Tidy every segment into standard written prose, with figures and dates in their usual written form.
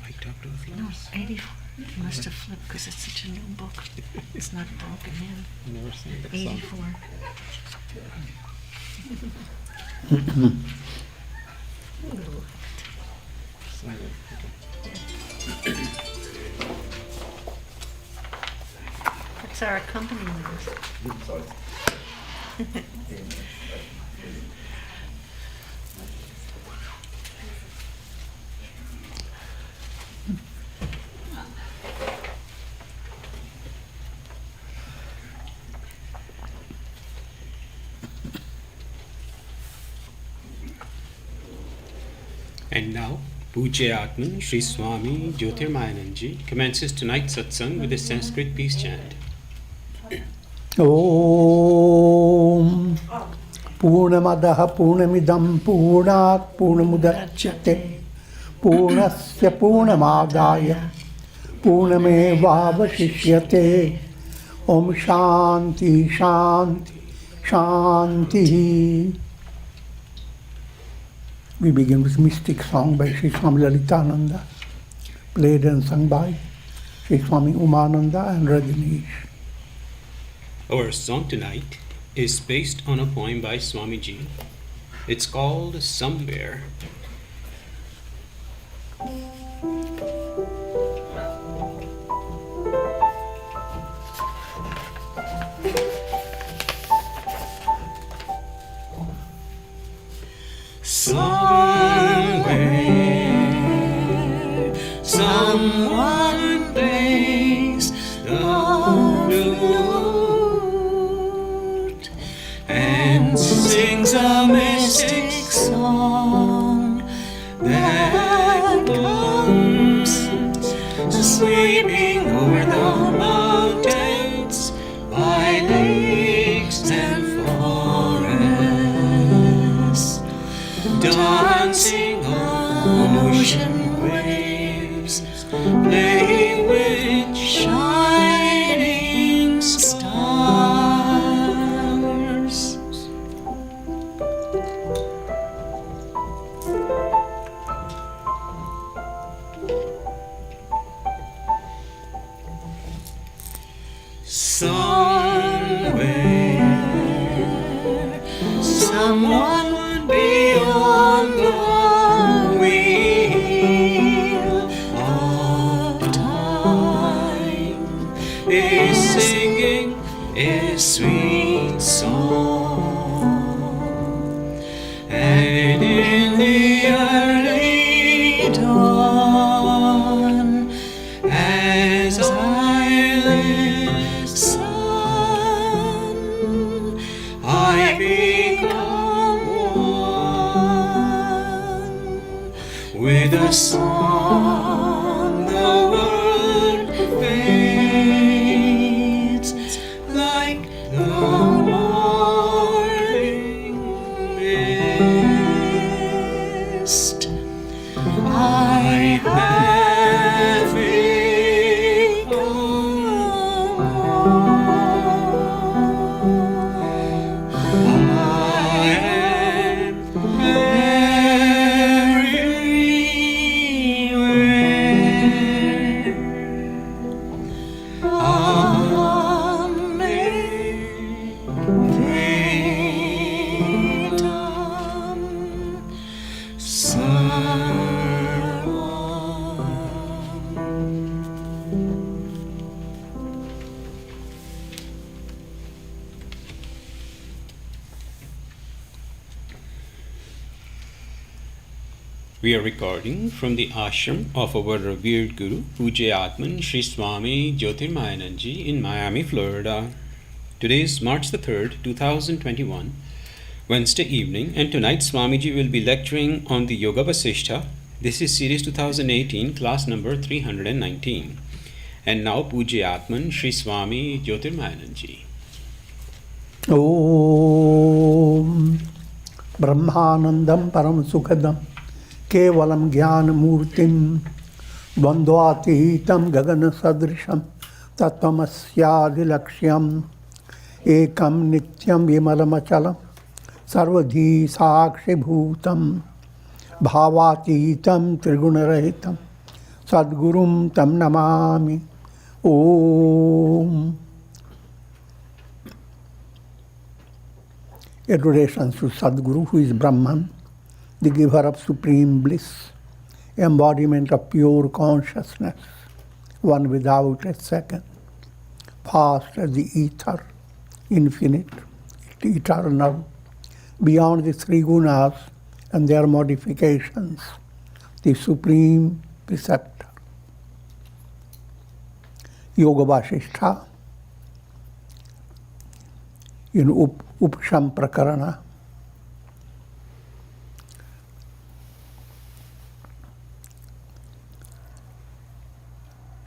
Right up to the floor. No, 84. You must have flipped because it's such a new book. It's not broken in. Never seen that 84. That's our accompaniment. And now, Pujya Atman Sri Swami Jyotirmayananda commences tonight's satsang with a Sanskrit peace chant. Om Purnamadaha Purnamidam Purnat Purnamudachyate Purnasya Purnamadaya Purnamevavashishyate. Om Shanti Shanti Shanti. We begin with mystic song by Sri Swami Lalitananda, played and sung by Sri Swami Umananda and Rajneesh. Our song tonight is based on a poem by Swamiji. It's called Somewhere. Somewhere, someone plays the flute and sings a mystic song that comes sweeping over the mountains by lakes and forests, dancing on ocean waves, playing with shining stars. Somewhere, someone beyond the wheel of time is singing a sweet song, and in the early dawn, as I listen, I become one with a song. The world fades like the morning mist. I have become one. I am We are recording from the ashram of our revered Guru, Pujya Atman Sri Swami Jyotirmayananda in Miami, Florida. Today is March the 3rd, 2021, Wednesday evening, and tonight Swamiji will be lecturing on the Yoga Vasistha. This is series 2018, class number 319. And now Pujya Atman Sri Swami Jyotirmayananda. Om Brahmanandam Param Sukhadam Kevalam Jnana Murtim Bandvatitam Gagana Sadrisham Tattvamasya Laksham Ekam Nityam Vimalamachalam Sarvadhi Sakshi Bhutam Bhavatitam Trigunaраhitam Sadgurum Tam Namami Om. Adoration to Sadguru, who is Brahman, the giver of supreme bliss, embodiment of pure consciousness, one without a second, vast as the ether, infinite, eternal, beyond the three gunas and their modifications, the supreme preceptor. Yoga Vasistha in Upsham Prakarana,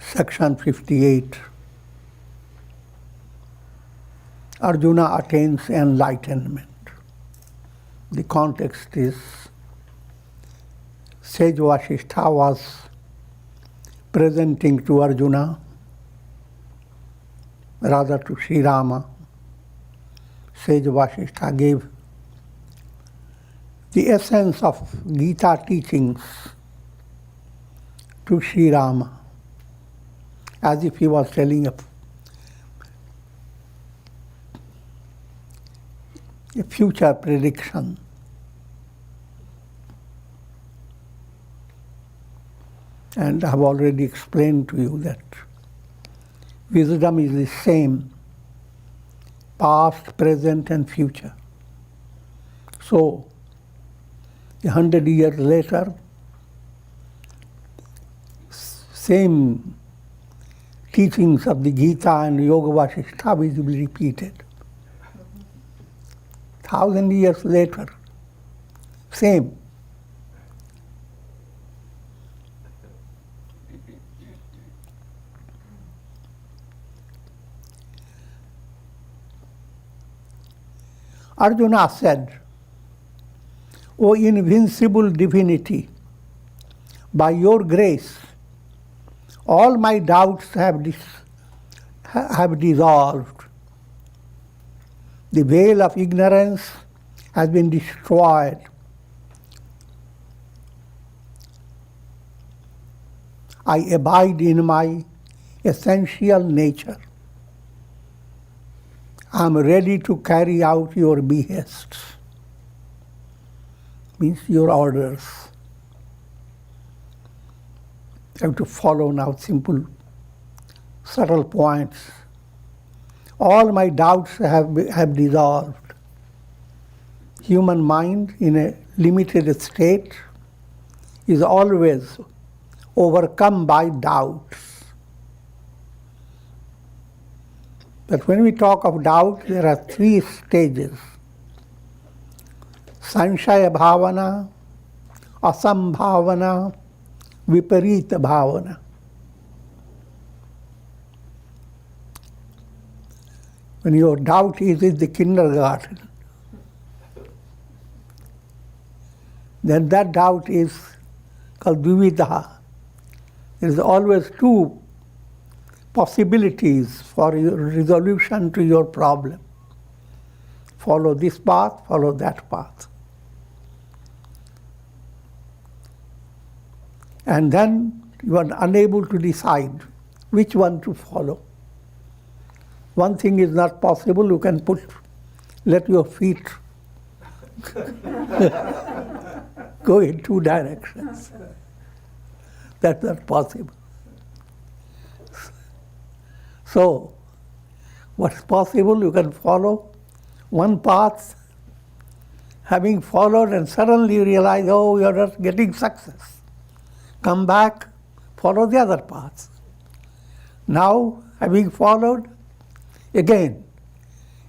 section 58. Arjuna attains enlightenment. The context is Sage Vasistha was presenting to Arjuna, rather to Sri Rama. Sage Vasistha gave the essence of Gita teachings to Sri Rama, as if he was telling a future prediction. And I have already explained to you that wisdom is the same, past, present, and future. So, 100 years later, same teachings of the Gita and Yoga Vasistha will be repeated. 1,000 years later, same. Arjuna said, O invincible divinity, by your grace, all my doubts have dissolved. The veil of ignorance has been destroyed. I abide in my essential nature. I am ready to carry out your behests, means your orders. I have to follow now simple, subtle points. All my doubts have dissolved. Human mind in a limited state is always overcome by doubts. But when we talk of doubt, there are three stages. Sanshaya bhavana, asambhavana, viparita bhavana. When your doubt is in the kindergarten, then that doubt is called vividha. There is always two possibilities for your resolution to your problem. Follow this path, follow that path. And then you are unable to decide which one to follow. One thing is not possible, you can let your feet go in two directions. That's not possible. So, what's possible, you can follow one path, having followed and suddenly you realize, oh, you're not getting success. Come back, follow the other path. Now, having followed, again,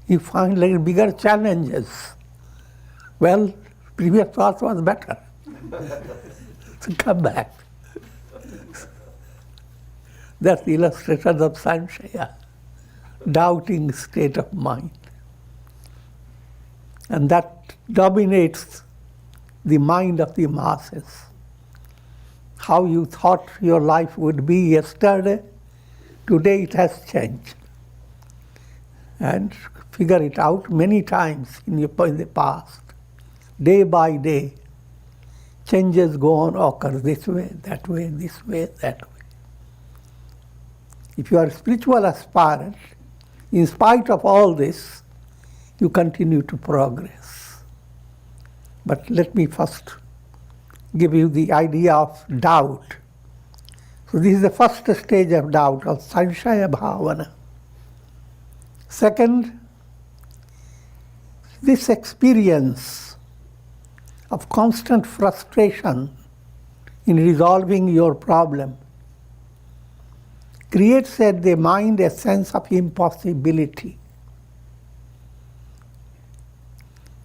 you find little bigger challenges. Well, previous path was better. So come back. That's the illustration of Sanshaya, doubting state of mind. And that dominates the mind of the masses. How you thought your life would be yesterday, today it has changed. And figure it out many times in the past. day by day, changes go on, occur this way, that way, this way, that way. If you are a spiritual aspirant, in spite of all this, you continue to progress. But let me first give you the idea of doubt. So this is the first stage of doubt, of sanshaya bhavana. Second, this experience of constant frustration in resolving your problem creates at the mind a sense of impossibility.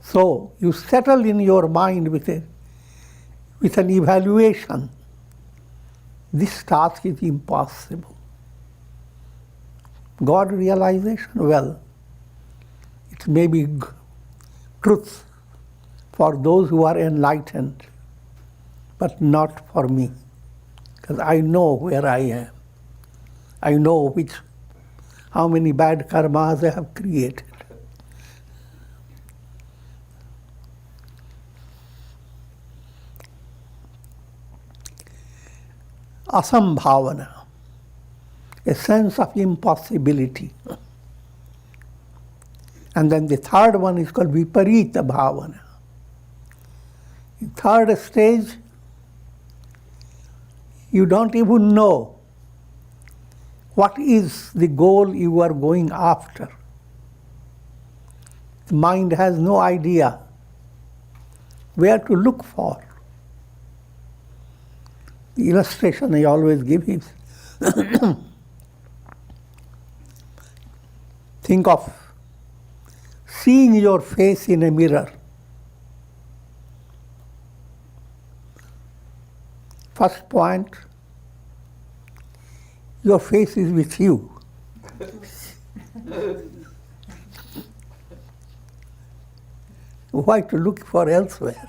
So you settle in your mind with an evaluation. This task is impossible. God realization, well, it may be truth for those who are enlightened, but not for me, because I know where I am. I know how many bad karmas I have created. Asambhavana, a sense of impossibility. And then the third one is called viparita bhavana. In third stage, you don't even know what is the goal you are going after. The mind has no idea where to look for. The illustration I always give is think of seeing your face in a mirror. First point, your face is with you. Why to look for elsewhere?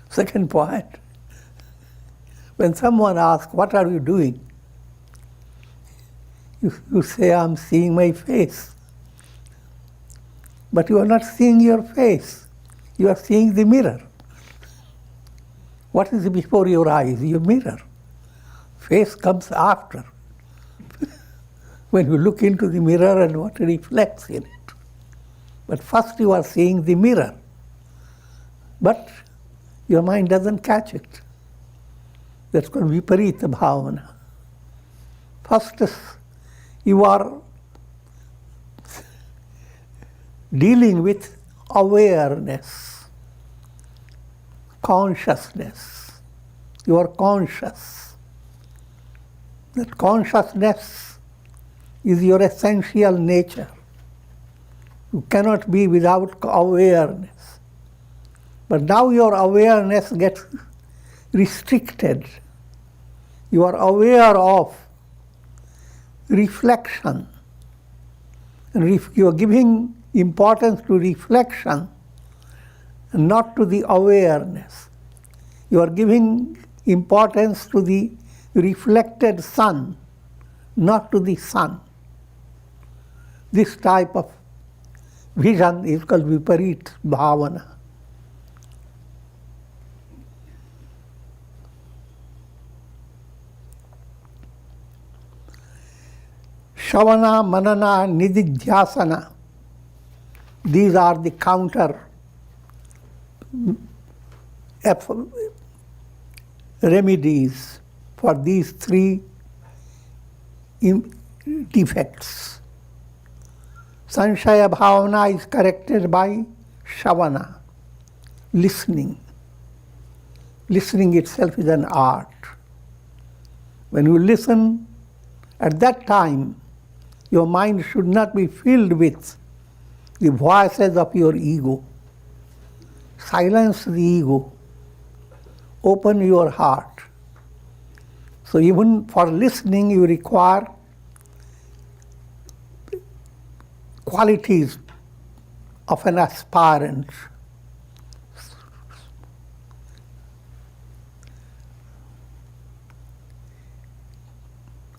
Second point, when someone asks, what are you doing? You say, I'm seeing my face. But you are not seeing your face. You are seeing the mirror. What is before your eyes? Your mirror. Face comes after. When you look into the mirror and what reflects in it. But first you are seeing the mirror. But your mind doesn't catch it. That's called viparita bhavana. First, you are dealing with awareness, consciousness. You are conscious. That consciousness is your essential nature. You cannot be without awareness. But now your awareness gets restricted. You are aware of reflection. And you are giving importance to reflection and not to the awareness. You are giving importance to the reflected sun, not to the sun. This type of vision is called viparit bhavana. Shavana, manana, nididhyasana. These are the counter remedies for these three defects. Sanshaya bhavana is corrected by shavana, listening. Listening itself is an art. When you listen, at that time, your mind should not be filled with the voices of your ego. Silence the ego. Open your heart. So even for listening, you require qualities of an aspirant.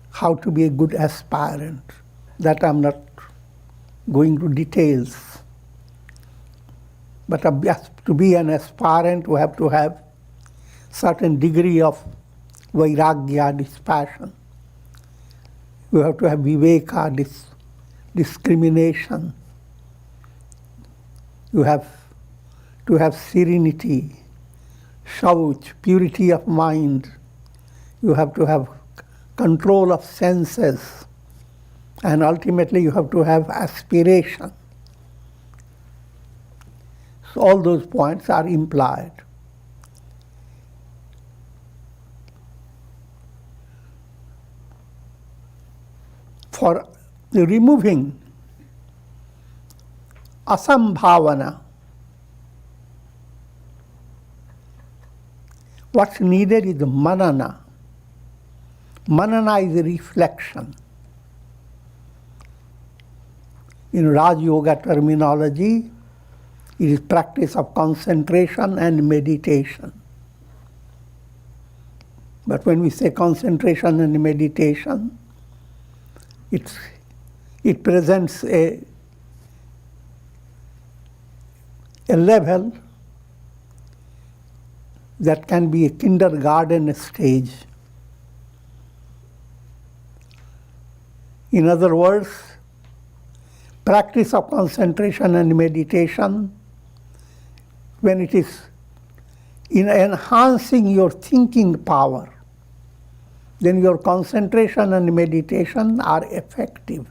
How to be a good aspirant. That I'm not going to details. But to be an aspirant, you have to have certain degree of vairagya, dispassion. You have to have viveka, discrimination. You have to have serenity, shauch, purity of mind. You have to have control of senses. And ultimately you have to have aspiration. So all those points are implied. For removing asambhavana, what's needed is manana. Manana is a reflection. In Raj Yoga terminology, it is practice of concentration and meditation. But when we say concentration and meditation, it presents a level that can be a kindergarten stage. In other words, practice of concentration and meditation, when it is in enhancing your thinking power, then your concentration and meditation are effective.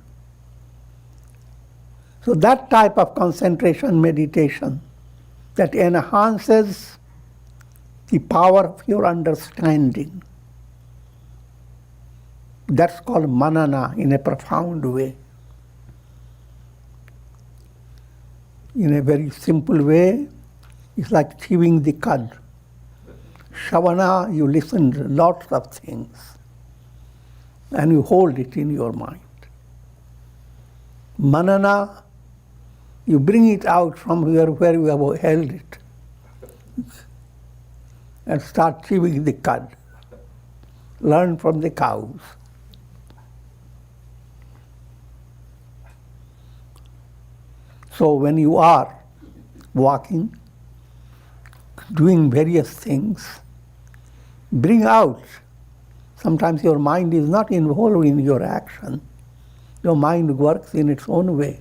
So that type of concentration meditation that enhances the power of your understanding, that's called manana in a profound way. In a very simple way, it's like chewing the cud. Shavana, you listen to lots of things and you hold it in your mind. Manana, you bring it out from where you have held it and start chewing the cud. Learn from the cows. So when you are walking, doing various things, bring out. Sometimes your mind is not involved in your action. Your mind works in its own way.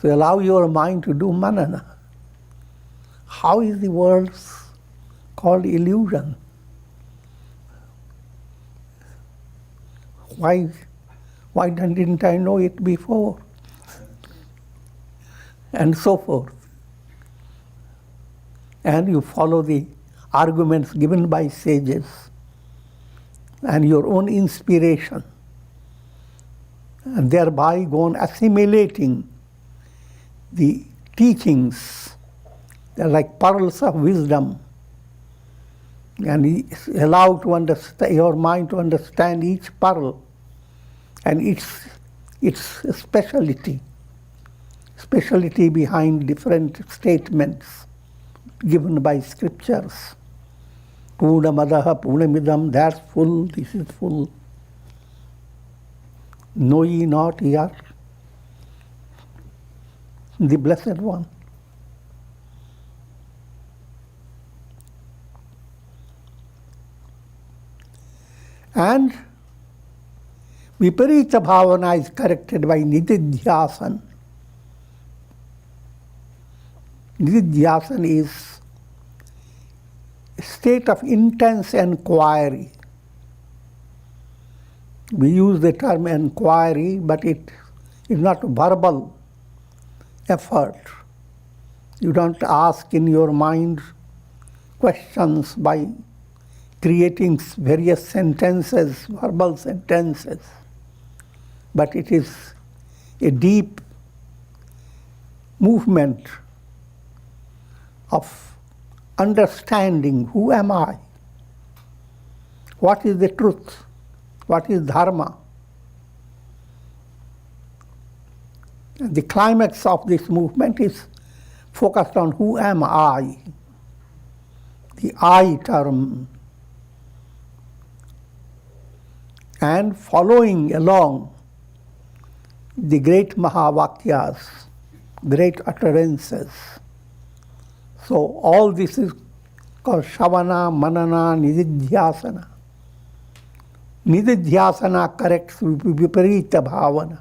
So allow your mind to do manana. How is the world called illusion? Why didn't I know it before? And so forth. And you follow the arguments given by sages and your own inspiration, and thereby go on assimilating the teachings. They're like pearls of wisdom, and allow to understand your mind to understand each pearl and its speciality behind different statements given by scriptures. Purnamadaha Purnamidam, that's full, this is full. Know ye not yet the Blessed One. And Viparita Bhavana is corrected by Nididhyasan. Nididhyasan is a state of intense enquiry. We use the term enquiry, but it is not verbal effort. You don't ask in your mind questions by creating various sentences, verbal sentences, but it is a deep movement of understanding who am I, what is the truth, what is dharma. And the climax of this movement is focused on who am I, the I term, and following along the great Mahavakyas, great utterances So all this is called Shavana, Manana, Nididhyasana. Nididhyasana corrects Viparita Bhavana.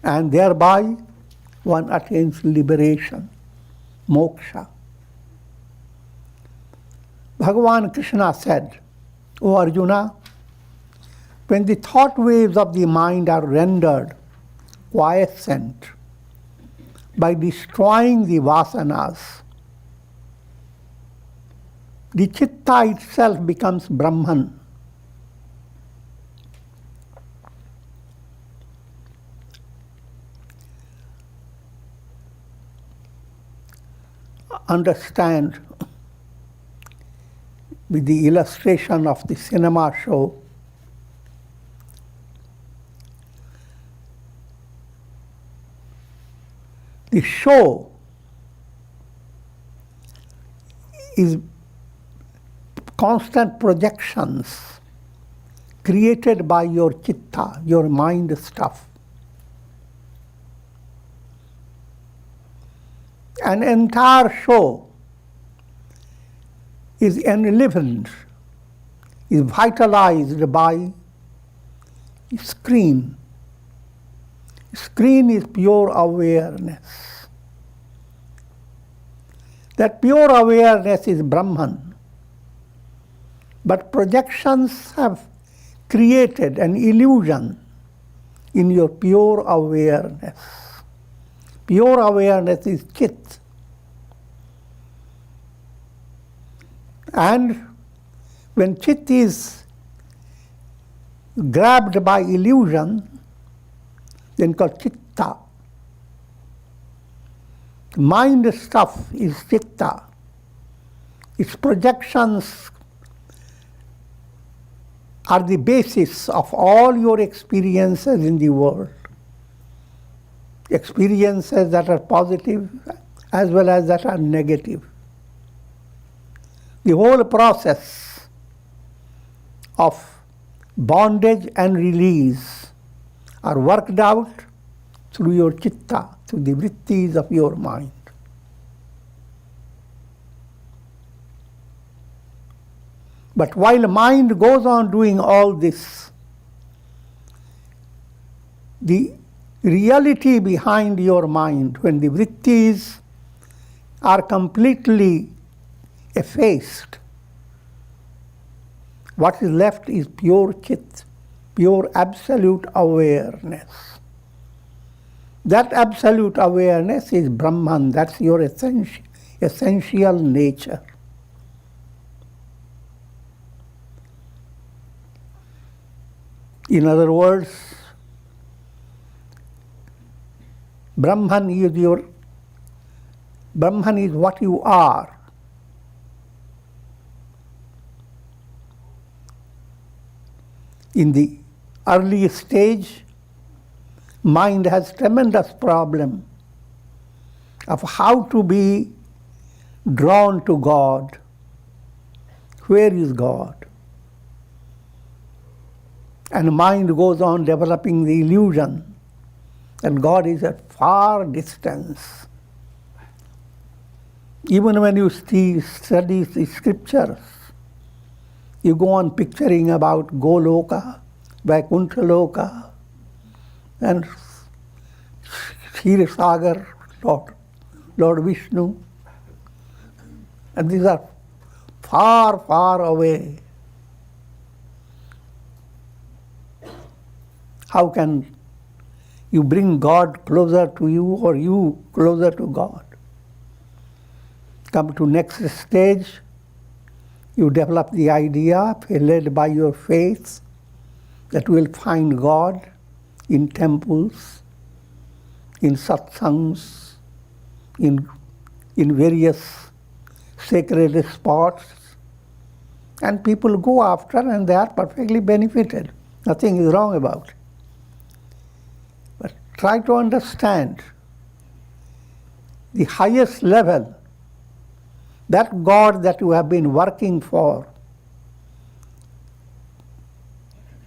And thereby one attains liberation, moksha. Bhagavan Krishna said, O Arjuna, when the thought waves of the mind are rendered quiescent by destroying the vasanas, the chitta itself becomes Brahman. Understand with the illustration of the cinema show, the show is constant projections created by your chitta, your mind stuff. An entire show is enlivened, is vitalized by screen. Screen is pure awareness. That pure awareness is Brahman. But projections have created an illusion in your pure awareness. Pure awareness is Chit. And when Chit is grabbed by illusion, then called Chitta. Mind stuff is Chitta. Its projections are the basis of all your experiences in the world. Experiences that are positive as well as that are negative. The whole process of bondage and release are worked out through your chitta, through the vrittis of your mind. But while mind goes on doing all this, the reality behind your mind, when the vrittis are completely effaced, what is left is pure chit, pure absolute awareness. That absolute awareness is Brahman, that's your essential nature. In other words, Brahman is what you are. In the early stage, mind has tremendous problem of how to be drawn to God. Where is God? And mind goes on developing the illusion that God is at far distance. Even when you study the scriptures, you go on picturing about Goloka, Vaikuntha Loka, and Kshirosagar, Lord Vishnu. And these are far, far away. How can you bring God closer to you or you closer to God? Come to next stage, you develop the idea, led by your faith, that you will find God in temples, in satsangs, in various sacred spots. And people go after and they are perfectly benefited. Nothing is wrong about it. But try to understand the highest level, that God that you have been working for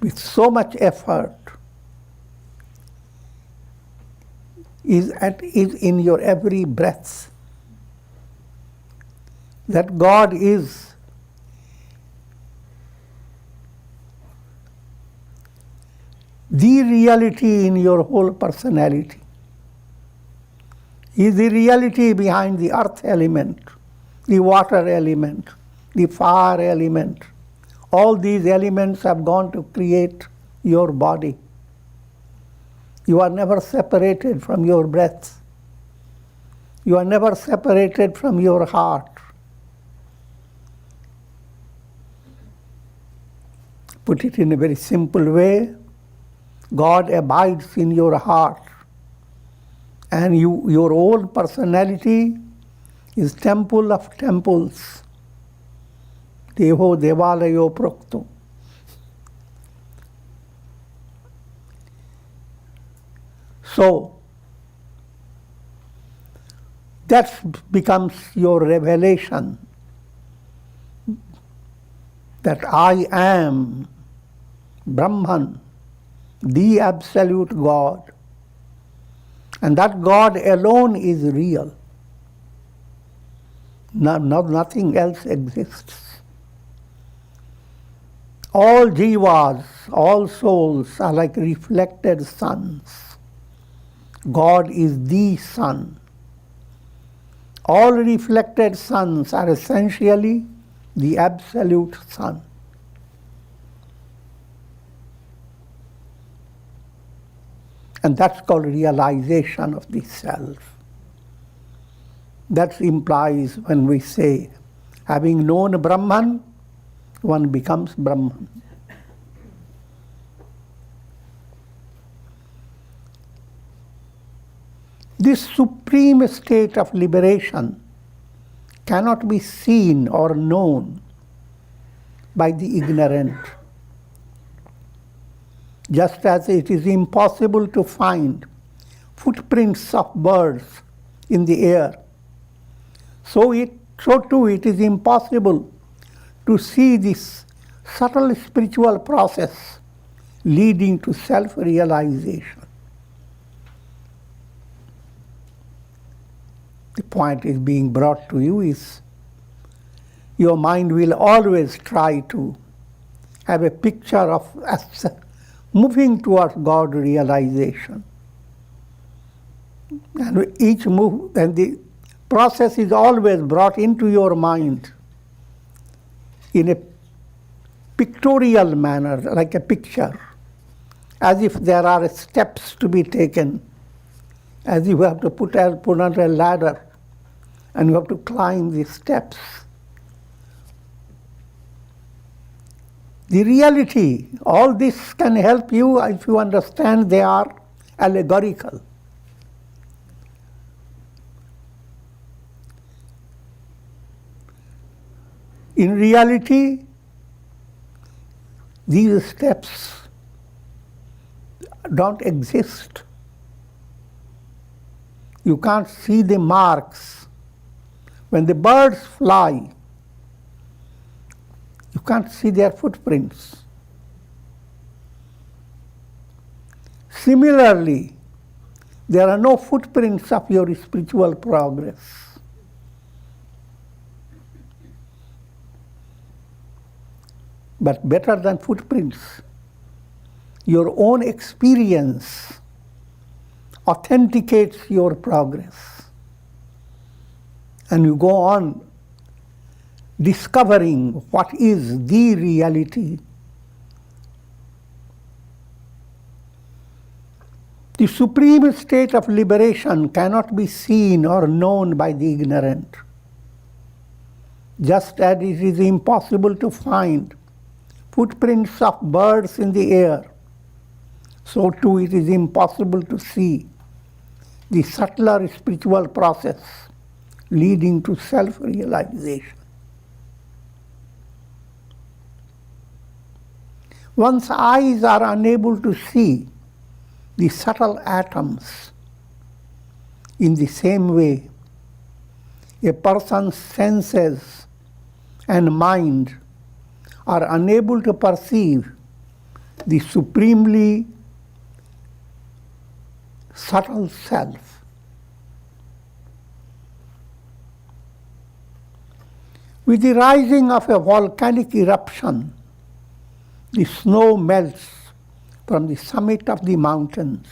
with so much effort, is in your every breath. That God is the reality in your whole personality. He is the reality behind the earth element, the water element, the fire element. All these elements have gone to create your body. You are never separated from your breath. You are never separated from your heart. Put it in a very simple way, God abides in your heart, and your own personality is temple of temples. Devo devalayo prokto. So, that becomes your revelation, that I am Brahman, the absolute God, and that God alone is real. Nothing else exists. All jivas, all souls are like reflected suns. God is the sun. All reflected suns are essentially the absolute sun. And that's called realization of the self. That implies when we say, having known Brahman, one becomes Brahman. This supreme state of liberation cannot be seen or known by the ignorant. Just as it is impossible to find footprints of birds in the air, so too it is impossible to see this subtle spiritual process leading to self-realization. The point is being brought to you is your mind will always try to have a picture of us moving towards God realization. And each move, and the process is always brought into your mind in a pictorial manner, like a picture, as if there are steps to be taken, as you have to put on a ladder, and you have to climb the steps. The reality, all this can help you if you understand they are allegorical. In reality, these steps don't exist. You can't see the marks. When the birds fly, you can't see their footprints. Similarly, there are no footprints of your spiritual progress. But better than footprints, your own experience authenticates your progress. And you go on discovering what is the reality. The supreme state of liberation cannot be seen or known by the ignorant. Just as it is impossible to find footprints of birds in the air, so too it is impossible to see the subtler spiritual process leading to self-realization. One's eyes are unable to see the subtle atoms. In the same way, a person's senses and mind are unable to perceive the supremely subtle self. With the rising of a volcanic eruption, the snow melts from the summit of the mountains.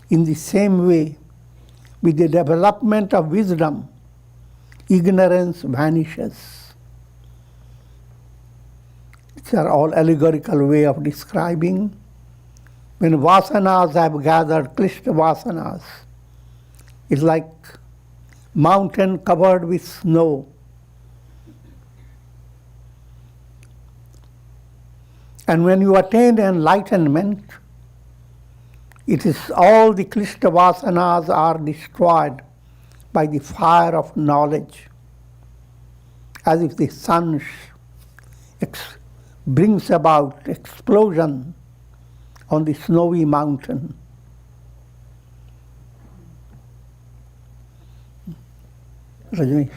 In the same way, with the development of wisdom, ignorance vanishes. These are all allegorical way of describing. When vasanas have gathered, klishta vasanas, it's like mountain covered with snow. And when you attain enlightenment, it is all the klishta vasanas are destroyed by the fire of knowledge, as if the sun brings about explosion on the snowy mountain. Rajneesh.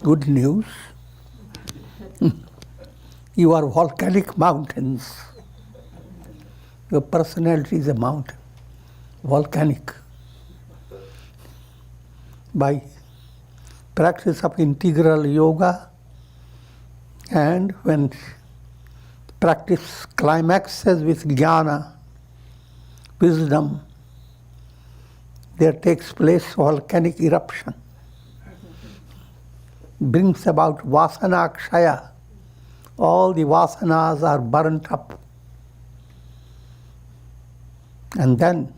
Good news. You are volcanic mountains. Your personality is a mountain, volcanic. By practice of integral yoga, and when practice climaxes with jnana, wisdom, there takes place volcanic eruption. Brings about vasana kshaya. All the vasanas are burnt up. And then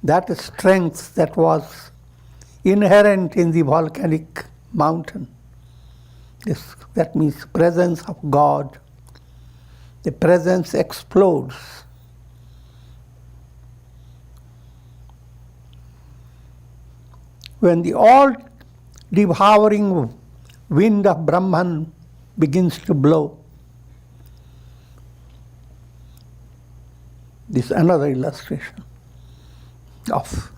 that strength that was inherent in the volcanic mountain, that means presence of God, the presence explodes. When the all-devouring wind of Brahman begins to blow, this is another illustration of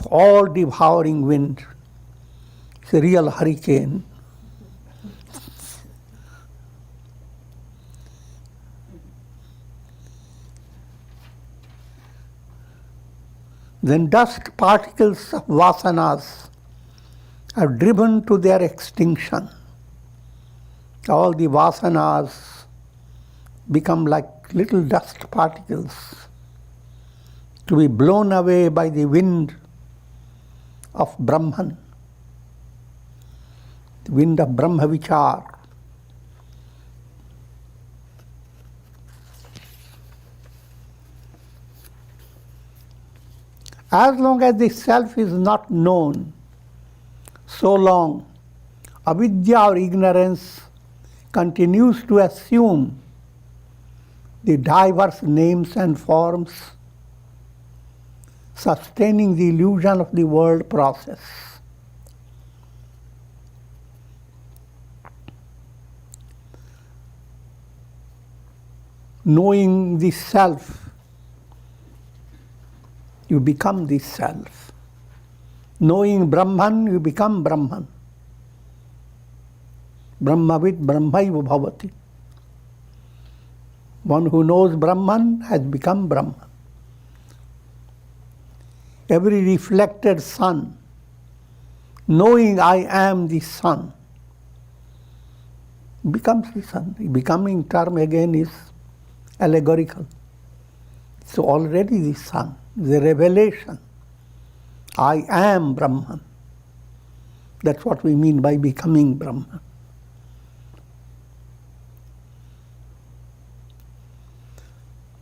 all-devouring wind. It's a real hurricane then dust particles of vasanas are driven to their extinction. All the vasanas become like little dust particles to be blown away by the wind of Brahman, the wind of Brahma-vichar. As long as the self is not known, so long avidya or ignorance continues to assume the diverse names and forms, sustaining the illusion of the world process. Knowing the self, you become the self. Knowing Brahman, you become Brahman. Brahmavid Brahmaiva bhavati. One who knows Brahman has become Brahman. Every reflected sun, knowing I am the sun, becomes the sun. The becoming term again is allegorical. It's already the sun, the revelation. I am Brahman. That's what we mean by becoming Brahman.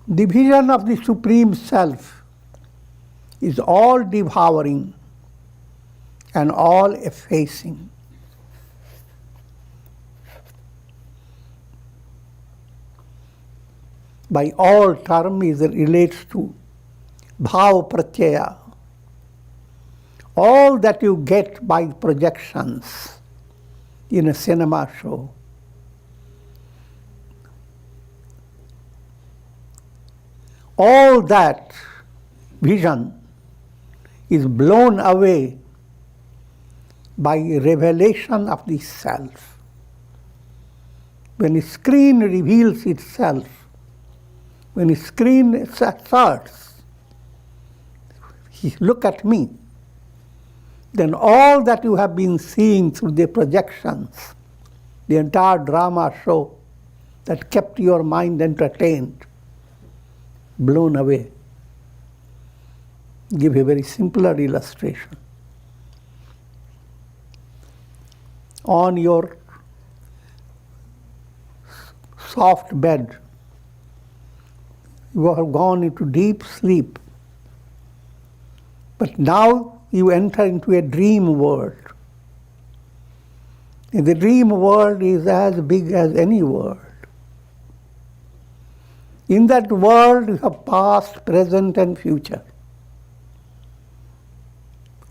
The vision of the Supreme Self is all devouring and all effacing. By all term it relates to bhava pratyaya. All that you get by projections in a cinema show. All that vision is blown away by revelation of the self. When a screen reveals itself, when a screen asserts, look at me, then all that you have been seeing through the projections, the entire drama show that kept your mind entertained, blown away. Give a very simpler illustration. On your soft bed, you have gone into deep sleep, but now you enter into a dream world. And the dream world is as big as any world. In that world you have past, present and future.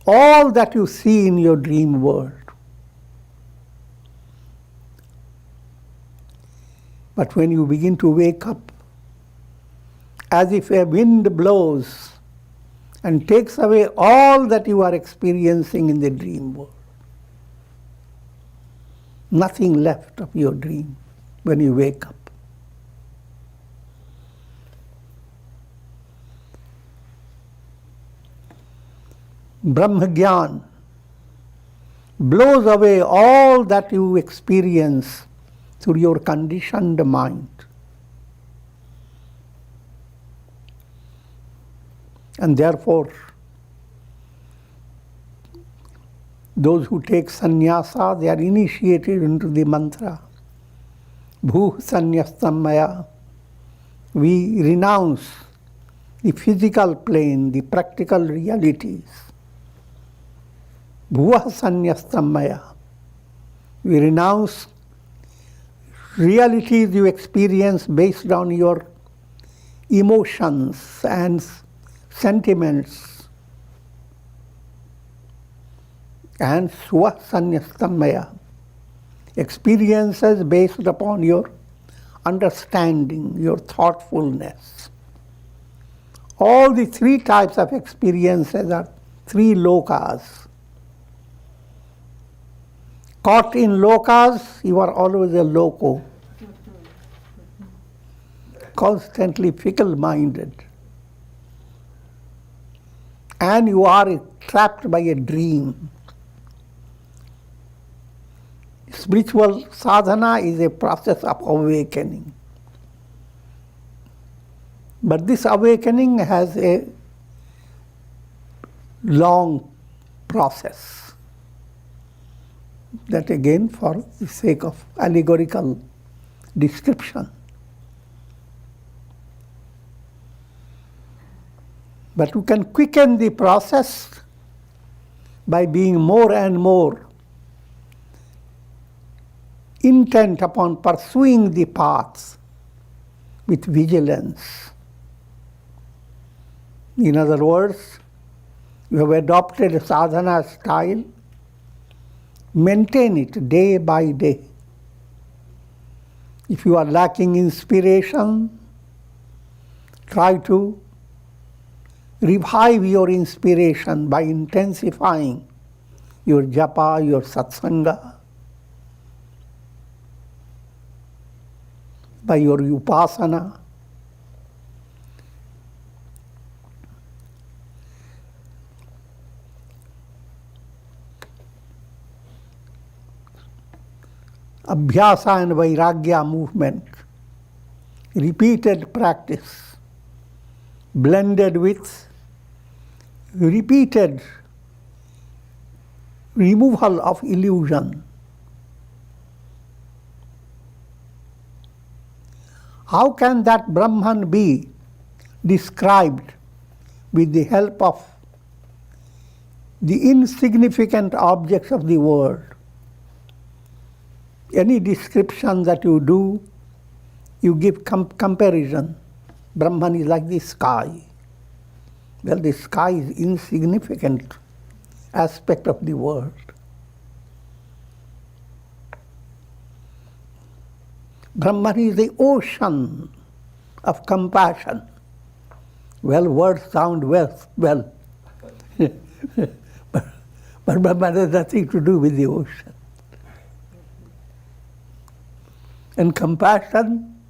All that you see in your dream world. But when you begin to wake up, as if a wind blows and takes away all that you are experiencing in the dream world. Nothing left of your dream when you wake up. Brahma-gyan blows away all that you experience through your conditioned mind. And therefore, those who take sannyasa, they are initiated into the mantra. Bhu sannyastam maya. We renounce the physical plane, the practical realities. Bhuva sannyastam maya. We renounce realities you experience based on your emotions and sentiments. And swa sannyastam maya. Experiences based upon your understanding, your thoughtfulness. All the three types of experiences are three lokas. Caught in lokas, you are always a loco. Constantly fickle-minded. and you are trapped by a dream. Spiritual sadhana is a process of awakening. But this awakening has a long process. That again for the sake of allegorical description. But you can quicken the process by being more and more intent upon pursuing the paths with vigilance. In other words, you have adopted a sadhana style, maintain it day by day. If you are lacking inspiration, try to revive your inspiration by intensifying your japa, your satsanga, by your upasana. Abhyasa and Vairagya movement, repeated practice, blended with repeated removal of illusion. How can that Brahman be described with the help of the insignificant objects of the world? Any description that you do, you give comparison. Brahman is like the sky. Well, the sky is insignificant aspect of the world. Brahman is the ocean of compassion. Well, words sound well. but Brahman has nothing to do with the ocean. And compassion,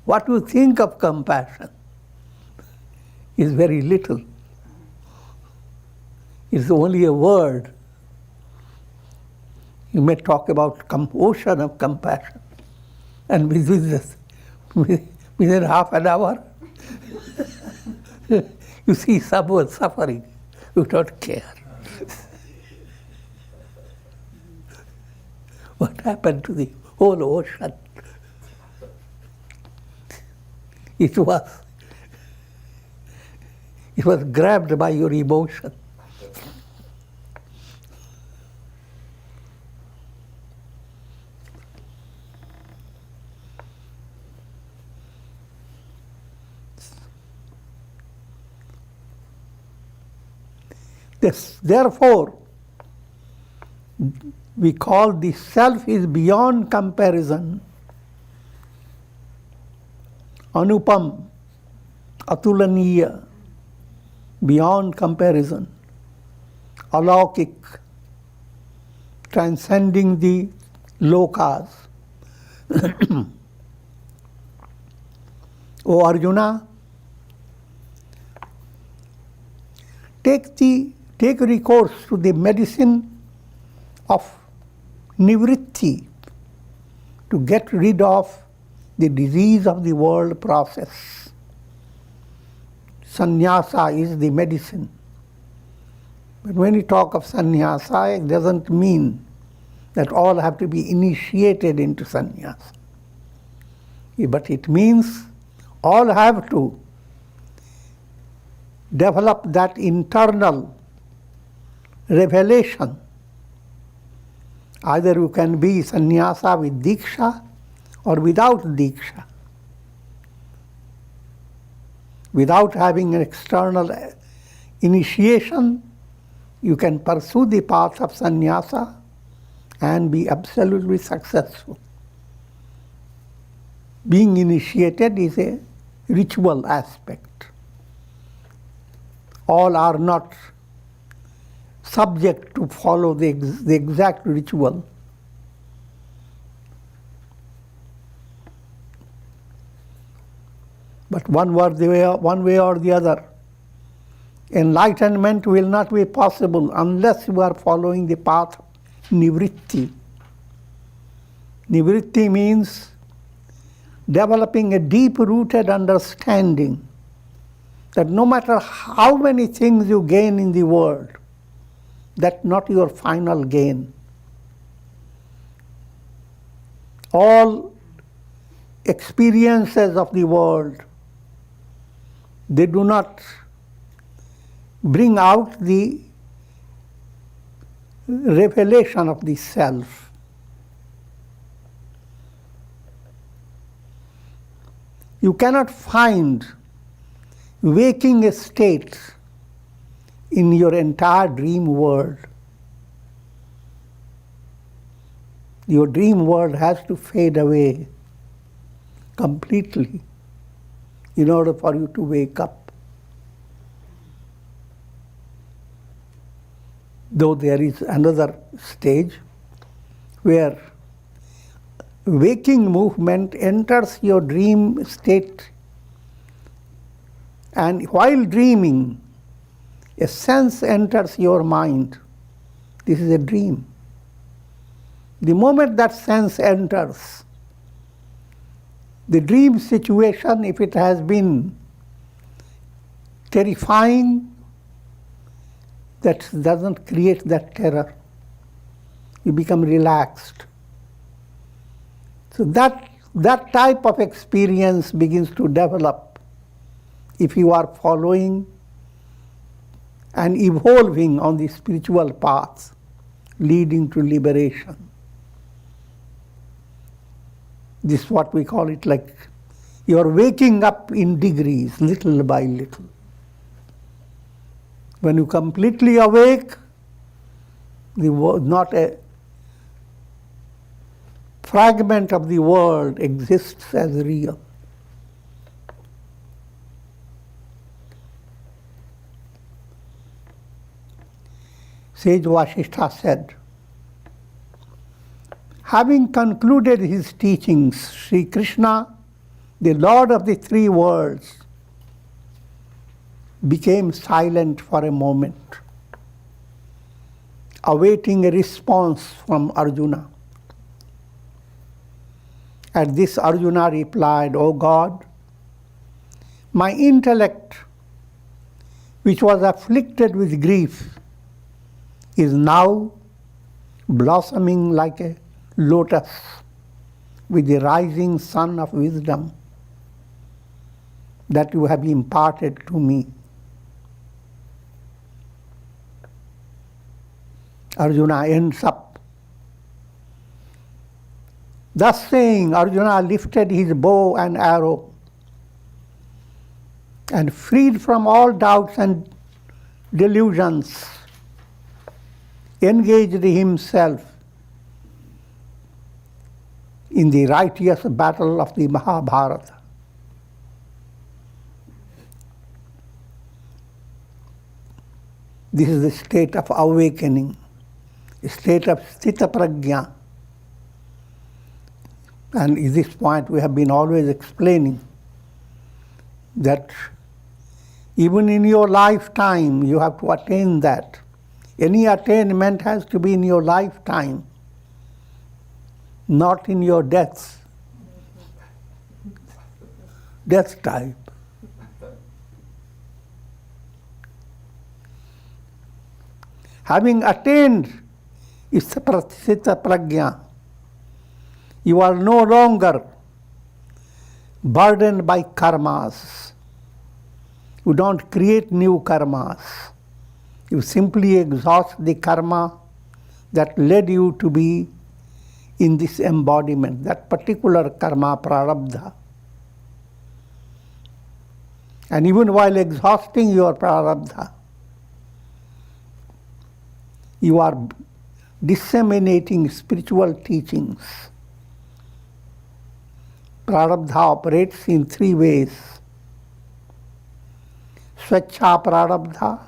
what you think of compassion is very little. It's only a word. You may talk about ocean of compassion, and within half an hour, you see someone suffering. You don't care. What happened to the whole ocean? It was grabbed by your emotion. Therefore, we call the self is beyond comparison, anupam, atulaniya, beyond comparison, alaukik, transcending the lokas. O Arjuna, take recourse to the medicine of nivritti to get rid of the disease of the world process. Sannyasa is the medicine. But when you talk of sannyasa, it doesn't mean that all have to be initiated into sannyasa. But it means all have to develop that internal revelation. Either you can be sannyasa with diksha or without diksha. Without having an external initiation, you can pursue the path of sannyasa and be absolutely successful. Being initiated is a ritual aspect. All are not subject to follow the exact ritual. But one way or the other, Enlightenment will not be possible unless you are following the path of nivritti. Nivritti means developing a deep-rooted understanding that no matter how many things you gain in the world, that's not your final gain. All experiences of the world, they do not bring out the revelation of the self. You cannot find waking state in your entire dream world. Your dream world has to fade away completely in order for you to wake up. Though there is another stage where waking movement enters your dream state, and while dreaming, a sense enters your mind. This is a dream. The moment that sense enters, the dream situation, if it has been terrifying, that doesn't create that terror. You become relaxed. So that type of experience begins to develop if you are following and evolving on the spiritual path leading to liberation. This is what we call it, like you are waking up in degrees, little by little. When you completely awake, not a fragment of the world exists as real. Sage Vasistha said, having concluded his teachings, Sri Krishna, the Lord of the three worlds, became silent for a moment, awaiting a response from Arjuna. At this, Arjuna replied, "O God, my intellect, which was afflicted with grief, is now blossoming like a lotus with the rising sun of wisdom that you have imparted to me." Arjuna ends up. Thus saying, Arjuna lifted his bow and arrow and, freed from all doubts and delusions, engaged himself in the righteous battle of the Mahabharata. This is the state of awakening, a state of sthita prajna. And at this point we have been always explaining that even in your lifetime you have to attain that. Any attainment has to be in your lifetime, not in your death type. Having attained sthita prajna, you are no longer burdened by karmas. You don't create new karmas. You simply exhaust the karma that led you to be in this embodiment, that particular karma prarabdha. And even while exhausting your prarabdha, you are disseminating spiritual teachings. Prarabdha operates in three ways. Swecha prarabdha,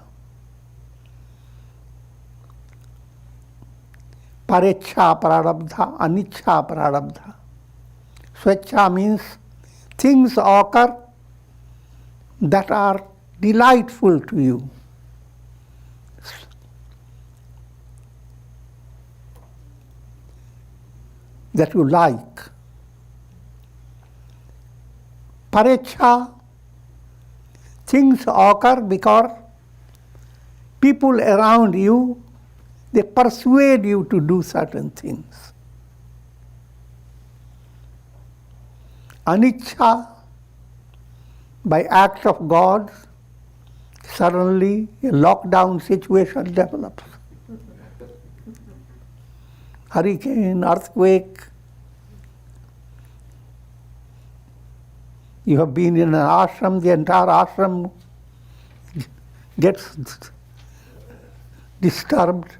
parecha prarabdha, anicha prarabdha. Swecha means things occur that are delightful to you. that you like. Parecha, things occur because people around you, they persuade you to do certain things. Anicca, by act of God, suddenly a lockdown situation develops. Hurricane, earthquake. You have been in an ashram, the entire ashram gets disturbed.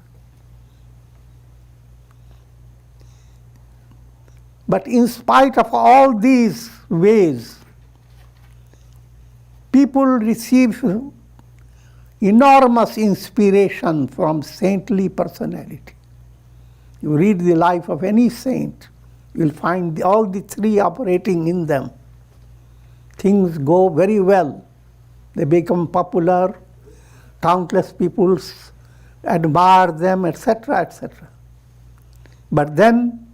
But in spite of all these ways, people receive enormous inspiration from saintly personality. You read the life of any saint, you'll find all the three operating in them. Things go very well. They become popular, countless people admire them, etc., etc. But then,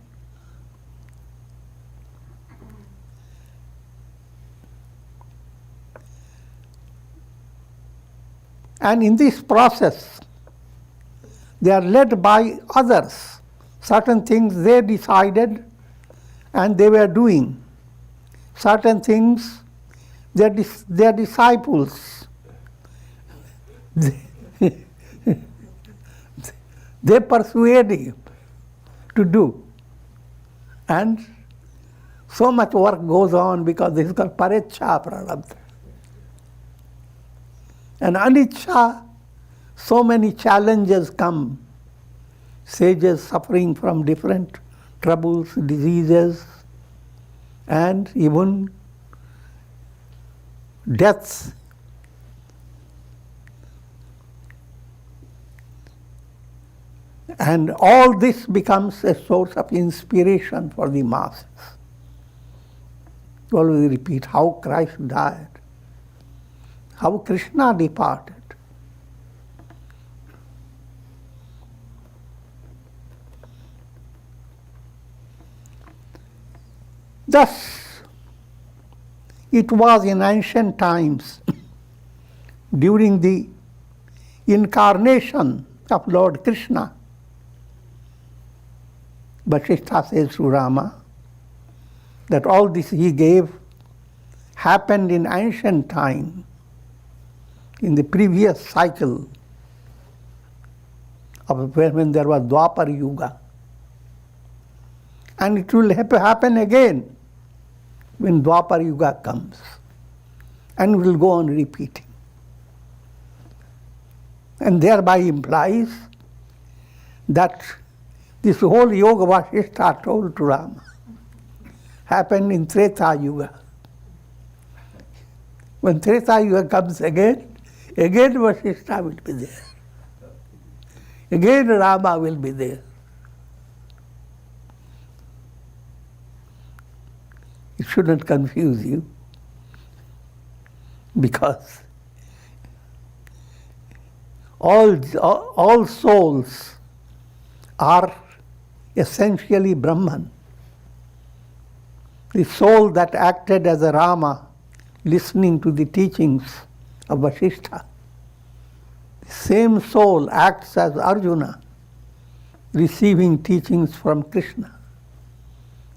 and in this process, they are led by others. Certain things they decided and they were doing. Certain things their disciples they persuade you to do. And so much work goes on because this is called parecha prarabdha. And anicca, so many challenges come. Sages suffering from different troubles, diseases, and even deaths. And all this becomes a source of inspiration for the masses. You always repeat how Christ died, how Krishna departed. Thus, it was in ancient times, during the incarnation of Lord Krishna, Vasistha says to Rama, that all this he gave happened in ancient time, in the previous cycle of when there was Dwapar Yuga. And it will happen again when Dwapar Yuga comes, and will go on repeating. And thereby implies that this whole Yoga Vasistha told to Rama happened in Treta Yuga. When Treta Yuga comes again Vasistha will be there. Again Rama will be there. It shouldn't confuse you, because all souls are essentially Brahman. The soul that acted as a Rama, listening to the teachings of Vasistha, the same soul acts as Arjuna, receiving teachings from Krishna.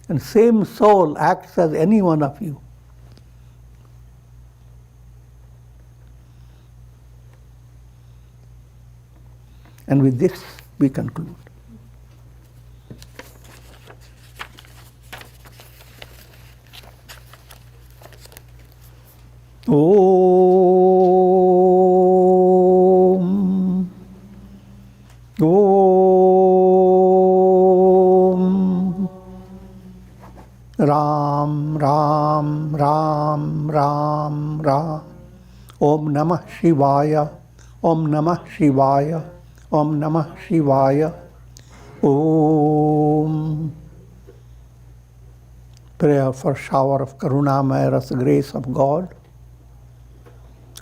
And same soul acts as any one of you. And with this, we conclude. Om. Om. Ram, Ram, Ram, Ram, Ram. Om Namah Shivaya. Om Namah Shivaya. Om Namah Shivaya. Om. Prayer for shower of Karunamaya Rasa grace of God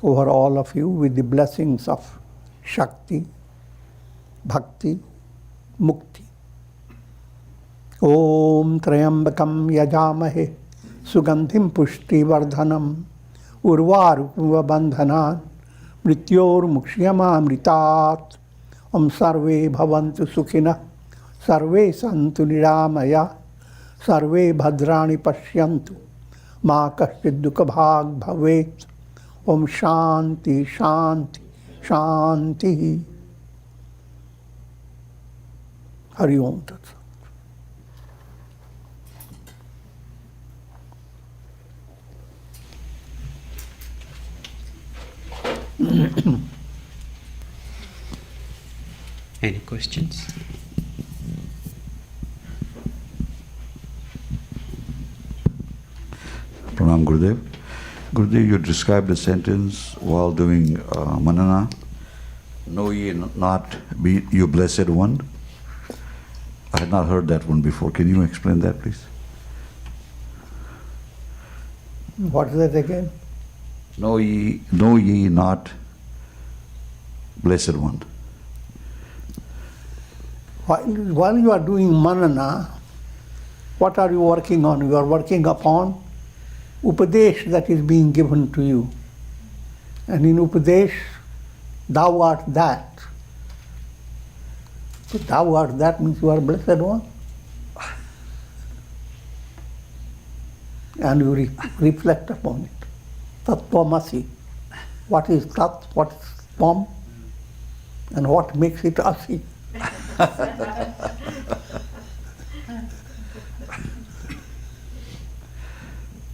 over all of you with the blessings of Shakti, Bhakti, Mukti. Om Trayambakam Yajamahe Sugandhim Pushti Vardhanam Urvarupuva Bandhanan Mrityor Mukshiyama Amritat Om Sarve Bhavantu Sukhina Sarve Santu Niramaya Sarve Bhadrani Pashyantu Ma Kashchid Dukha Bhag Bhavet Om Shanti Shanti Shanti Hari Om Tat Sat. Any questions? Pranam Gurudev. Gurudev, you described a sentence while doing manana. Know ye not, be you blessed one. I had not heard that one before. Can you explain that, please? What is that again? Know ye not, blessed one. While you are doing manana, what are you working on? You are working upon Upadesh that is being given to you. And in Upadesh, thou art that. So thou art that means you are blessed one. And you reflect upon it. Tattvamasi. What is Tat? What is Tvam? And what makes it Asi?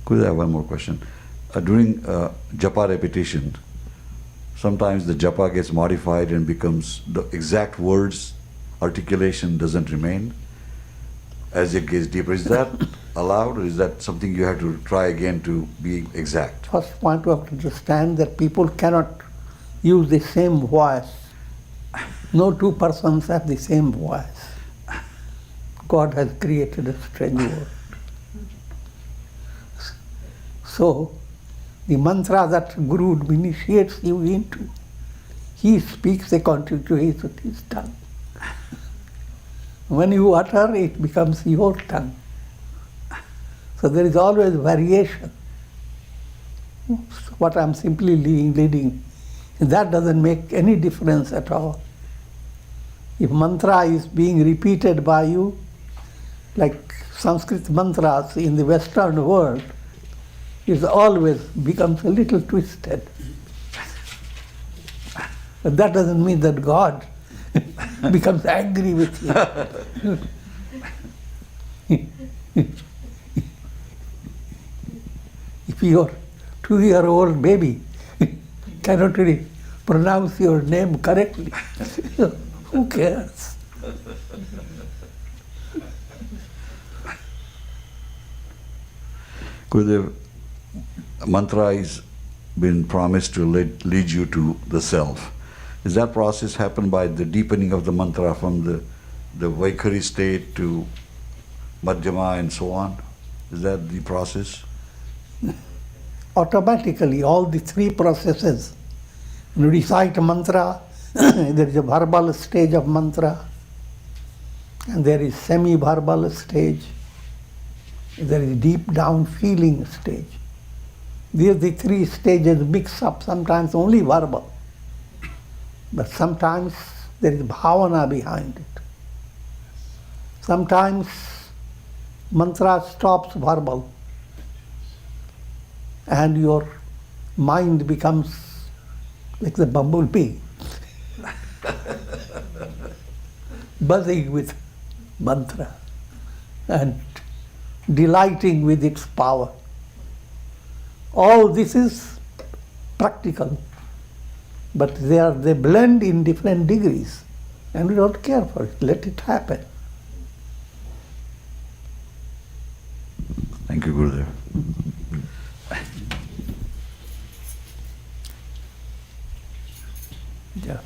Could I have one more question? During japa repetition, sometimes the japa gets modified and becomes the exact words, articulation doesn't remain as it gets deeper. Is that allowed, or is that something you have to try again to be exact? First point you have to understand that people cannot use the same voice. No two persons have the same voice. God has created a strange world. So, the mantra that Guru initiates you into, he speaks according to his tongue. When you utter, it becomes your tongue. So there is always variation. What I'm simply leading, that doesn't make any difference at all. If mantra is being repeated by you, like Sanskrit mantras in the Western world, it always becomes a little twisted. But that doesn't mean that God becomes angry with you. If your 2-year-old baby cannot really pronounce your name correctly, who cares? Gurudev, mantra is been promised to lead you to the self. Does that process happen by the deepening of the mantra from the Vaikhari state to Madhyama and so on? Is that the process? Automatically, all the three processes. You recite mantra, there is a verbal stage of mantra, and there is semi-verbal stage, there is deep down feeling stage. These are the three stages mix up, sometimes only verbal, but sometimes there is bhavana behind it. Sometimes mantra stops verbal and your mind becomes like the bumblebee, buzzing with mantra and delighting with its power. All this is practical, but they blend in different degrees, and we don't care for it. Let it happen. Thank you, Gurudev. Yeah.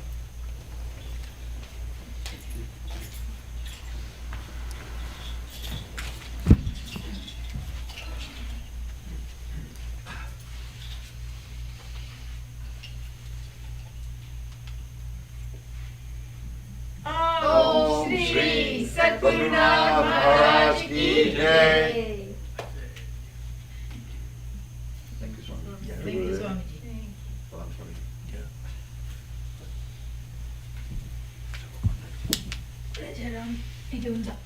Om Shri Satguru Maharaj ki jai. Thank you, Swami. Thank you, Swamiji. Rajaram, idunza.